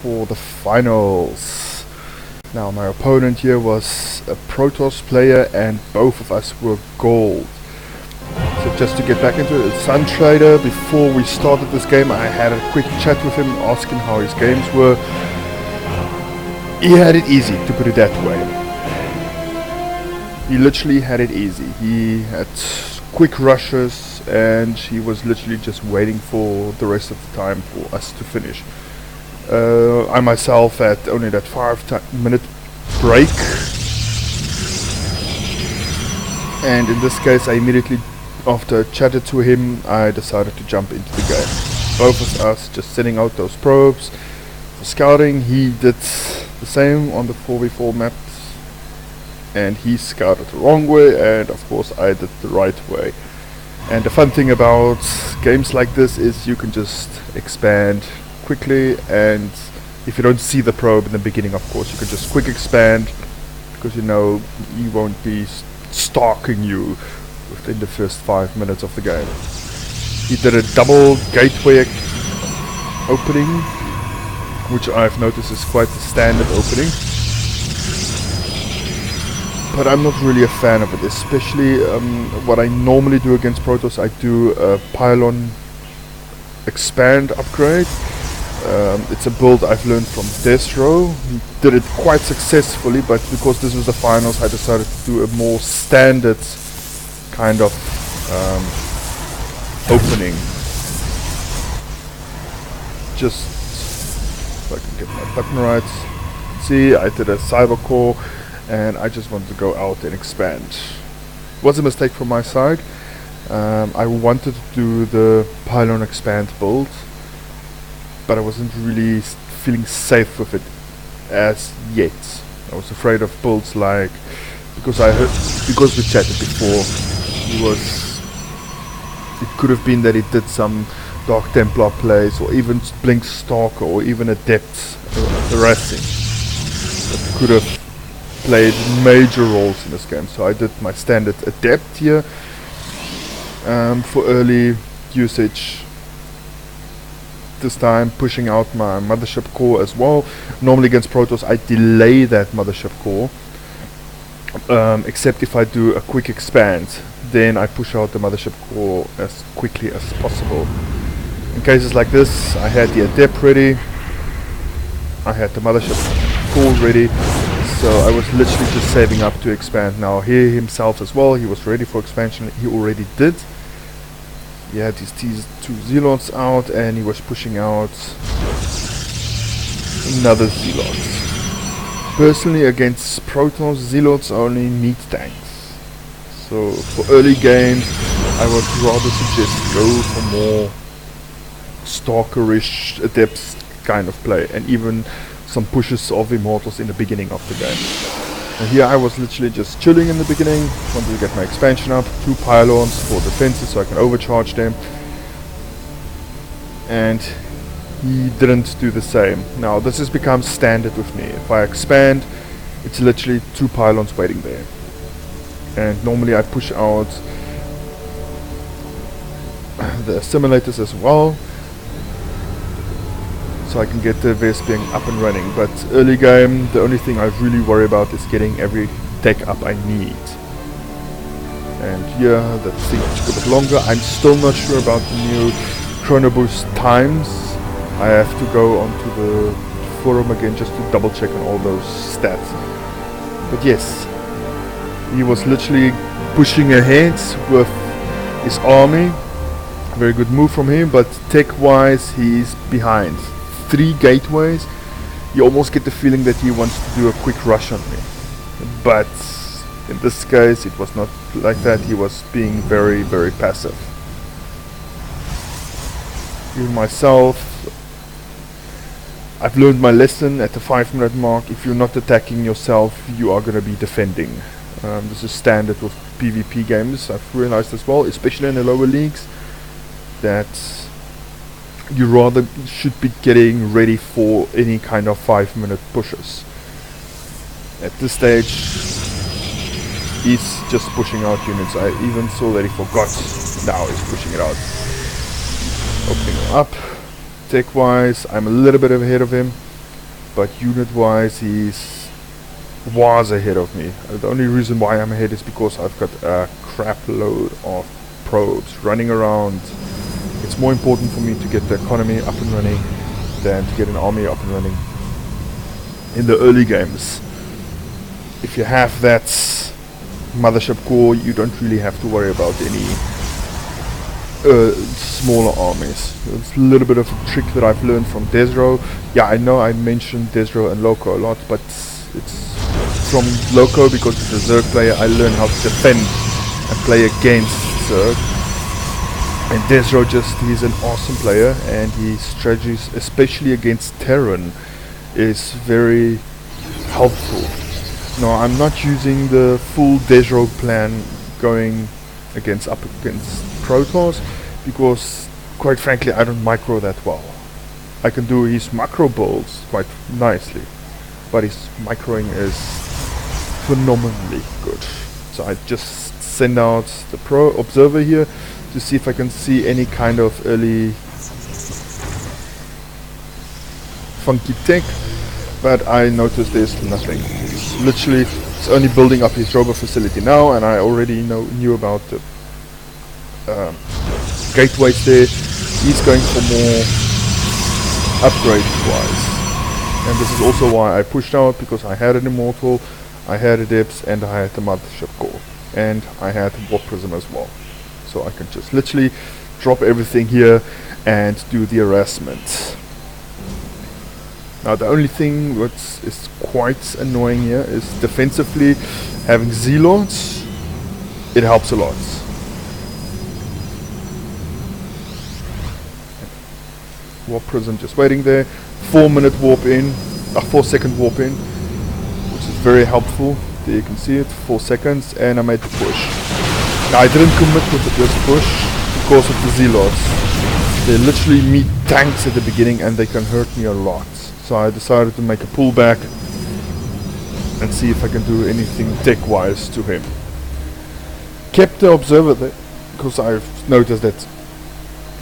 for the finals. Now my opponent here was a Protoss player and both of us were gold. So just to get back into it, Sun Trader, before we started this game I had a quick chat with him asking how his games were. He had it easy, to put it that way. He literally had it easy. He had quick rushes and he was literally just waiting for the rest of the time for us to finish. I myself had only that 5-minute break, and in this case I immediately, after I chatted to him, I decided to jump into the game. Both of us just sending out those probes for scouting. He did the same on the 4v4 maps, and he scouted the wrong way, and of course I did the right way. And the fun thing about games like this is you can just expand quickly, and if you don't see the probe in the beginning, of course you can just quick expand, because you know he won't be stalking you within the first 5 minutes of the game. He did a double gateway opening, which I've noticed is quite the standard opening, but I'm not really a fan of it, especially what I normally do against Protoss. I do a pylon expand upgrade. It's a build I've learned from Destro. He did it quite successfully, but because this was the finals I decided to do a more standard kind of opening. Just so I can get my button right. See, I did a cyber core and I just wanted to go out and expand. It was a mistake from my side. I wanted to do the pylon expand build, but I wasn't really feeling safe with it as yet. I was afraid of builds like, because we chatted before, it could have been that he did some Dark Templar plays, or even Blink Stalker, or even Adept harassing. That could have played major roles in this game. So I did my standard Adept here for early usage. This time pushing out my mothership core as well. Normally against Protoss I delay that mothership core, except if I do a quick expand, then I push out the mothership core as quickly as possible. In cases like this I had the Adept ready, I had the mothership core ready, so I was literally just saving up to expand. Now he himself as well, he was ready for expansion, he already did. He had his two Zealots out and he was pushing out another Zealot. Personally against Protoss, Zealots only need tanks. So for early games I would rather suggest go for more Stalkerish Adepts kind of play, and even some pushes of Immortals in the beginning of the game. And here I was literally just chilling in the beginning, wanted to get my expansion up, 2 pylons for defenses so I can overcharge them, and he didn't do the same. Now this has become standard with me. If I expand, it's literally 2 pylons waiting there, and normally I push out the assimilators as well, so I can get the Vesping up and running. But early game, the only thing I really worry about is getting every tech up I need. And here, that thing took a bit longer. I'm still not sure about the new Chrono Boost times. I have to go onto the forum again just to double check on all those stats. But yes, he was literally pushing ahead with his army. Very good move from him, but tech-wise he's behind. 3 gateways, you almost get the feeling that he wants to do a quick rush on me, but in this case it was not like that. He was being very, very passive. Even myself, I've learned my lesson at the 5-minute mark. If you're not attacking yourself, you are going to be defending. This is standard with PvP games. I've realized as well, especially in the lower leagues, that you rather should be getting ready for any kind of 5-minute pushes. At this stage he's just pushing out units. I even saw that he forgot. Now he's pushing it out. Opening up. Tech wise I'm a little bit ahead of him. but unit-wise was ahead of me. The only reason why I'm ahead is because I've got a crap load of probes running around. It's more important for me to get the economy up and running than to get an army up and running in the early games. If you have that mothership core, you don't really have to worry about any smaller armies. It's a little bit of a trick that I've learned from Desro. Yeah, I know I mentioned Desro and Loco a lot, but it's from Loco, because as a Zerg player I learned how to defend and play against Zerg. And Desro he's an awesome player, and his strategies, especially against Terran, is very helpful. No, I'm not using the full Desro plan going up against Protoss, because quite frankly I don't micro that well. I can do his macro builds quite nicely, but his microing is phenomenally good. So I just send out the pro observer here to see if I can see any kind of early funky tech, but I noticed there's nothing. It's only building up his robo facility now, and I already knew about the gateways there. He's going for more upgrades wise, and this is also why I pushed out, because I had an Immortal, I had a Dips, and I had the Mothership Core, and I had the Warp Prism as well. So I can just literally drop everything here and do the harassment. Now the only thing that is quite annoying here is defensively having Zealots. It helps a lot. Warp Prism just waiting there. 4-minute warp in, 4-second warp in, which is very helpful. There you can see it, 4 seconds, and I made the push. Now I didn't commit with this push because of the Zealots. They literally meet tanks at the beginning and they can hurt me a lot. So I decided to make a pullback and see if I can do anything tech-wise to him. Kept the observer there because I've noticed that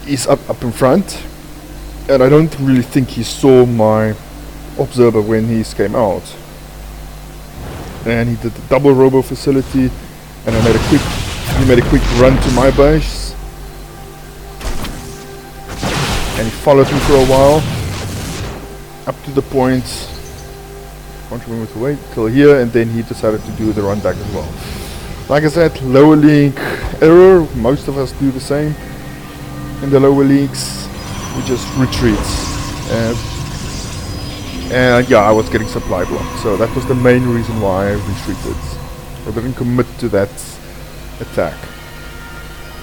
he's up in front, and I don't really think he saw my observer when he came out. And he did the double robo facility, and he made a quick run to my base, and he followed me for a while up to the point, can't remember to wait till here, and then he decided to do the run back as well. Like I said, lower league error, most of us do the same. In the lower leagues we just retreat, and yeah, I was getting supply blocked, so that was the main reason why I retreated. I didn't commit to that attack.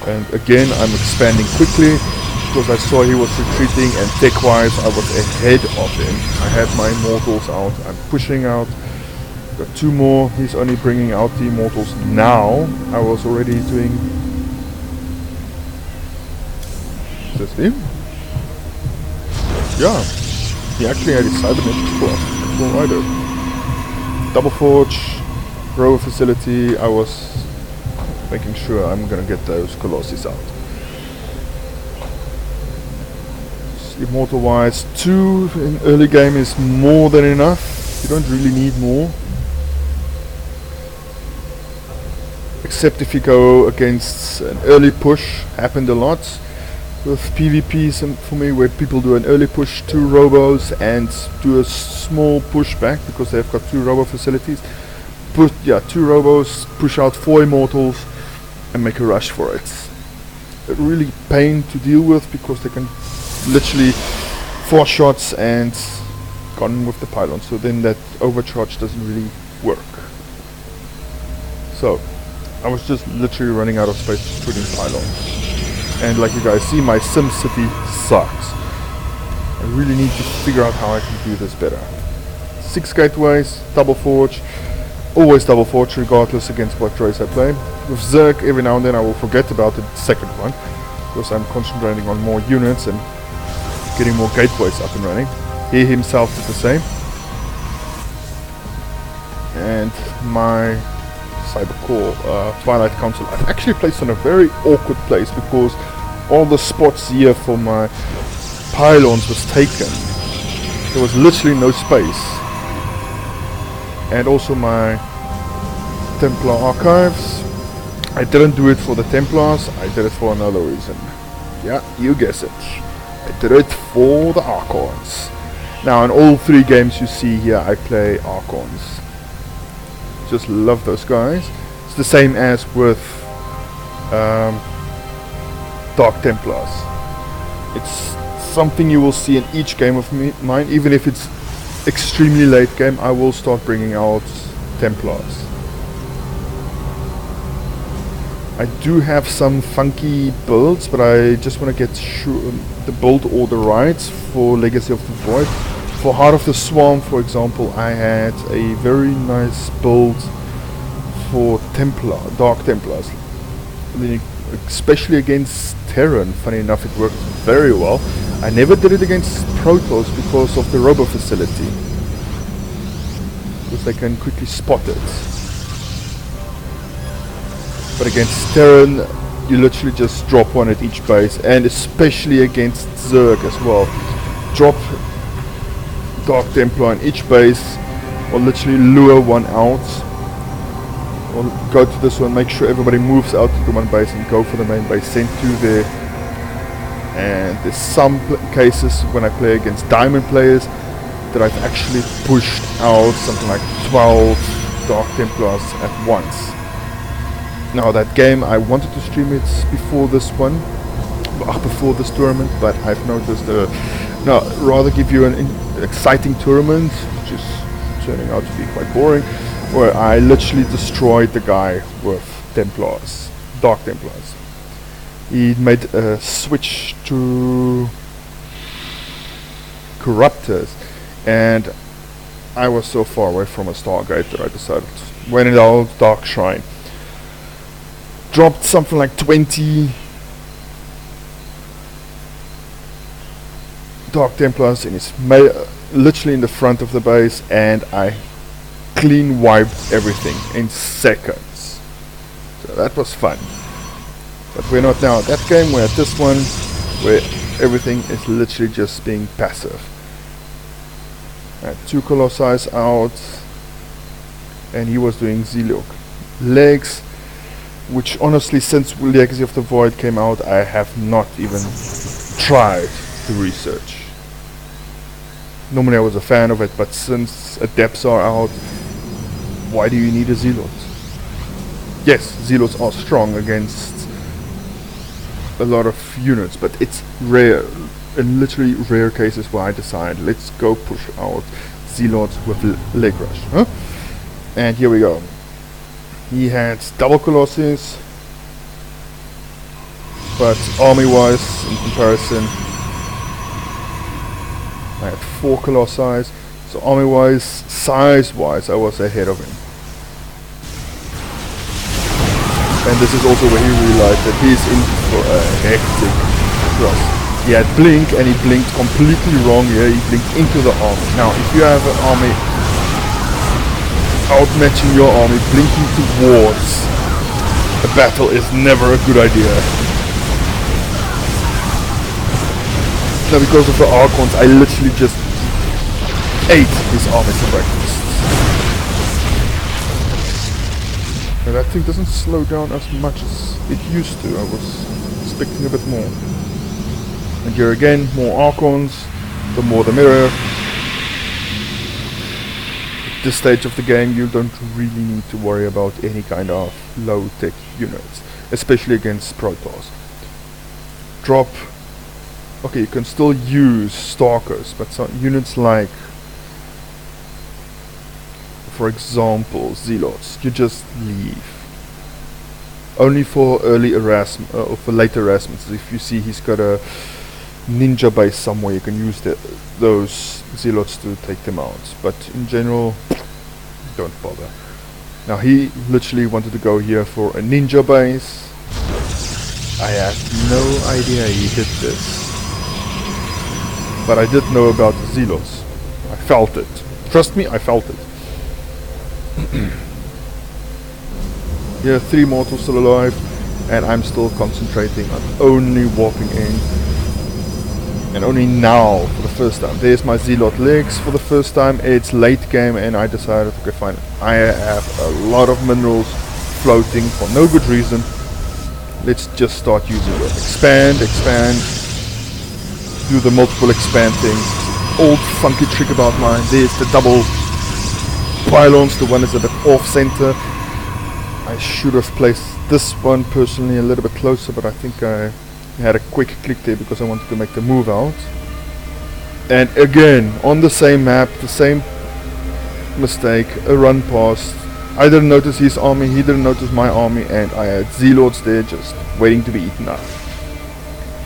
And again, I'm expanding quickly because I saw he was retreating, and tech-wise I was ahead of him. I had my Immortals out, I'm pushing out. Got 2 more, he's only bringing out the Immortals now. I was already doing... Is this him? Yeah, he actually had his Cybernetics for us. Rider. Double Forge, row facility, I was making sure I'm gonna get those Colossus out. Immortal wise, 2 in early game is more than enough. You don't really need more. Except if you go against an early push, happened a lot with PvPs and for me, where people do an early push, 2 robos, and do a small pushback because they've got 2 robo facilities. 2 robos, push out 4 Immortals and make a rush for it. A really pain to deal with because they can literally 4 shots and gone with the pylon, so then that overcharge doesn't really work. So I was just literally running out of space to put in pylons. And like you guys see, my Sim City sucks. I really need to figure out how I can do this better. 6 gateways, double forge, always double forge regardless against what race I play. With Zerg, every now and then I will forget about the second one because I'm concentrating on more units and getting more gateways up and running. He himself did the same. And my Cybercore Twilight Council I've actually placed on a very awkward place because all the spots here for my pylons was taken. There was literally no space. And also my Templar archives. I didn't do it for the Templars, I did it for another reason. Yeah, you guess it. I did it for the Archons. Now in all 3 games you see here I play Archons. Just love those guys. It's the same as with Dark Templars. It's something you will see in each game of mine. Even if it's extremely late game, I will start bringing out Templars. I do have some funky builds, but I just want to get the build order right for Legacy of the Void. For Heart of the Swarm, for example, I had a very nice build for Dark Templars. Especially against Terran, funny enough it worked very well. I never did it against Protoss because of the Robo facility. Because they can quickly spot it. But against Terran, you literally just drop one at each base, and especially against Zerg as well. Drop Dark Templar on each base, or literally lure one out. Or go to this one, make sure everybody moves out to the one base and go for the main base, send 2 there. And there's some cases when I play against Diamond players that I've actually pushed out something like 12 Dark Templars at once. Now that game, I wanted to stream it before this one, before this tournament, but I've noticed, no, rather give you an exciting tournament, which is turning out to be quite boring, where I literally destroyed the guy with Templars, Dark Templars. He made a switch to Corruptors, and I was so far away from a Stargate that I decided, went in our Dark Shrine. Dropped something like 20 Dark Templars in his literally in the front of the base, and I clean wiped everything in seconds. So that was fun. But we're not now at that game, we're at this one where everything is literally just being passive. I had 2 Colossi out, and he was doing Zilog legs, which honestly, since Legacy of the Void came out, I have not even tried to research. Normally I was a fan of it, but since Adepts are out, why do you need a Zealot? Yes, Zealots are strong against a lot of units, but it's rare, in literally rare cases where I decide, let's go push out Zealots with leg rush. Huh? And here we go. He had double Colossus, but army-wise, in comparison, I had 4 Colossi, so army-wise, size-wise, I was ahead of him. And this is also where he realized that he's in for a hectic thrust. He had blink, and he blinked completely wrong here. He blinked into the army. Now, if you have an army outmatching your army, blinking towards a battle is never a good idea. Now, because of the Archons, I literally just ate his army for breakfast. And that thing doesn't slow down as much as it used to. I was expecting a bit more. And here again, more Archons, the more the mirror. At this stage of the game, you don't really need to worry about any kind of low-tech units, especially against Protoss. Drop. Okay, you can still use Stalkers, but some units like, for example, Zealots, you just leave. Only for early harassment, or for late harassments. If you see he's got a ninja base somewhere, you can use those Zealots to take them out. But in general, don't bother. Now he literally wanted to go here for a ninja base. I had no idea he did this. But I did know about the Zealots. I felt it. Trust me, I felt it. Here, 3 mortals still alive, and I'm still concentrating on only walking in And only now, for the first time, there's my Zealot legs. For the first time, it's late game, and I decided, okay, fine, I have a lot of minerals floating for no good reason. Let's just start using it. Expand, expand. Do the multiple expand thing. Old funky trick about mine. There's the double pylons. The one is a bit off center. I should have placed this one personally a little bit closer, but I think I had a quick click there because I wanted to make the move out. And again, on the same map, the same mistake, a run past. I didn't notice his army, he didn't notice my army, and I had Zealots there just waiting to be eaten up.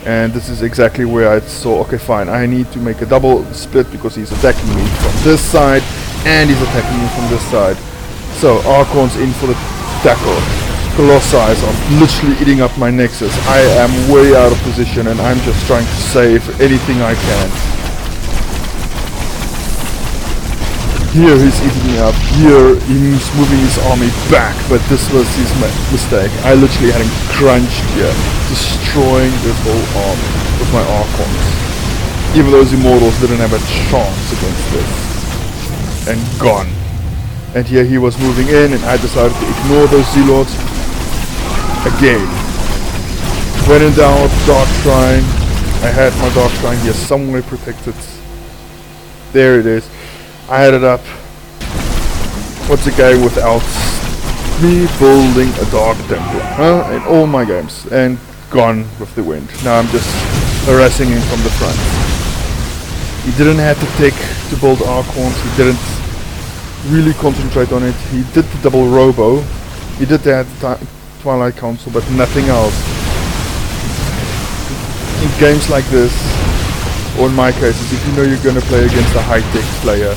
And this is exactly where I saw, okay fine, I need to make a double split because he's attacking me from this side and he's attacking me from this side. So Archon's in for the tackle. Colossi are literally eating up my Nexus. I am way out of position and I'm just trying to save anything I can. Here he's eating me up. Here he's moving his army back, but this was his mistake. I literally had him crunched here, destroying this whole army with my Archons. Even those Immortals didn't have a chance against this. And gone. And here he was moving in and I decided to ignore those Zealots. Again. When in doubt, Dark Shrine. I had my Dark Shrine here somewhere protected. There it is. I had it up. What's a guy without me building a Dark Templar? Huh? In all my games. And gone with the wind. Now I'm just harassing him from the front. He didn't have to take to build Archons. He didn't really concentrate on it. He did the double robo. He did that Twilight Council, but nothing else. In games like this, or in my cases, if you know you're gonna play against a high-tech player,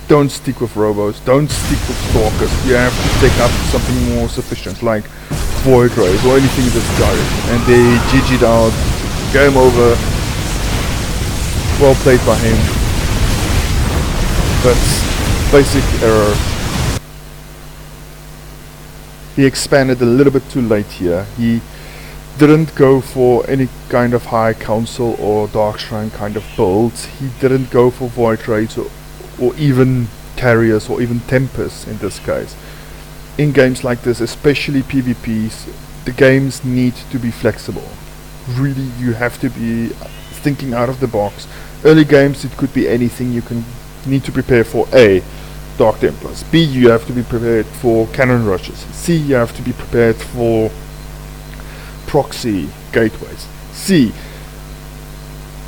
don't stick with robos, don't stick with stalkers. You have to take up something more sufficient, like Void Rays or anything that's direct. And they GG'd out, game over, well played by him. But basic error. He expanded a little bit too late here. He didn't go for any kind of high council or dark shrine kind of builds. He didn't go for void rays or even carriers or even tempers in this case. In games like this, especially PvPs, the games need to be flexible. Really, you have to be thinking out of the box. Early games, it could be anything. You need to prepare for A, Dark Templars. B, you have to be prepared for cannon rushes. C, you have to be prepared for proxy gateways. C,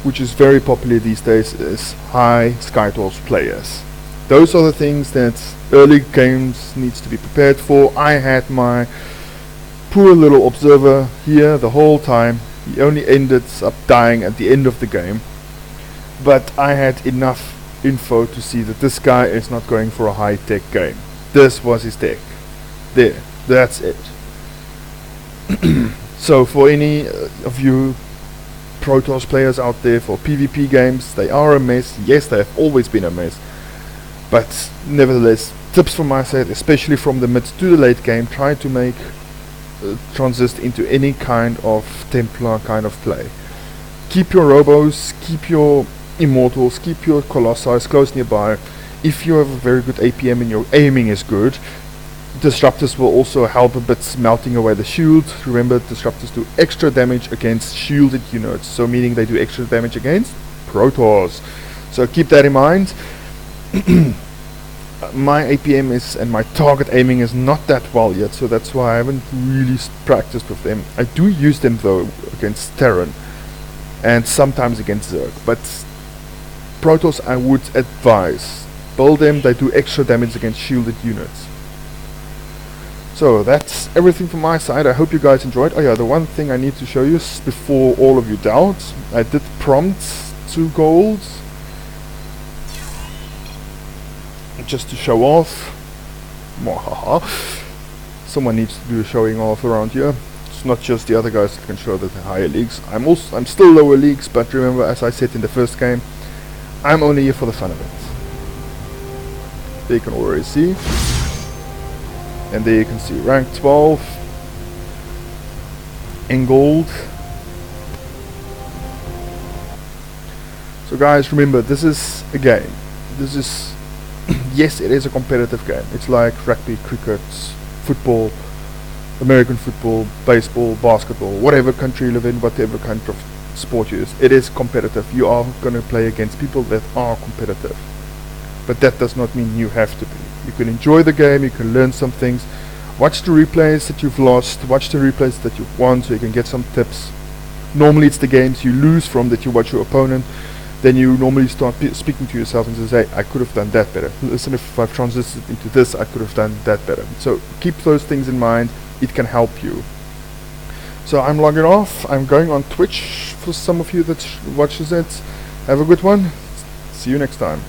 which is very popular these days, is high Skytools players. Those are the things that early games needs to be prepared for. I had my poor little observer here the whole time. He only ended up dying at the end of the game. But I had enough info to see that this guy is not going for a high-tech game. This was his tech. There, that's it. So for any of you Protoss players out there, for PvP games, they are a mess. Yes, they have always been a mess. But nevertheless, tips from my side, especially from the mid to the late game, try to make transist into any kind of Templar kind of play. Keep your robos, keep your Immortals, keep your Colossi close nearby. If you have a very good APM and your aiming is good, Disruptors will also help a bit melting away the shield. Remember, Disruptors do extra damage against shielded units, so meaning they do extra damage against Protoss. So keep that in mind. My APM is, and my target aiming is not that well yet, so that's why I haven't really practiced with them. I do use them though against Terran and sometimes against Zerg, but Protoss I would advise. Build them, they do extra damage against shielded units. So that's everything from my side. I hope you guys enjoyed. Oh yeah, the one thing I need to show you before all of you doubt, I did prompt 2 golds just to show off. Someone needs to do a showing off around here. It's not just the other guys that can show that they're higher leagues. I'm still lower leagues, but remember, as I said in the first game, I'm only here for the fun of it. There you can already see. And there you can see rank 12 in gold. So guys, remember, this is a game. This is yes, it is a competitive game. It's like rugby, cricket, football, American football, baseball, basketball, whatever country you live in, whatever kind of sport you use. It is competitive. You are going to play against people that are competitive. But that does not mean you have to be. You can enjoy the game, you can learn some things. Watch the replays that you've lost, watch the replays that you've won so you can get some tips. Normally it's the games you lose from that you watch your opponent. Then you normally start speaking to yourself and say, hey, I could have done that better. Listen, if I've transitioned into this, I could have done that better. So keep those things in mind. It can help you. So I'm logging off. I'm going on Twitch for some of you that watches it. Have a good one. See you next time.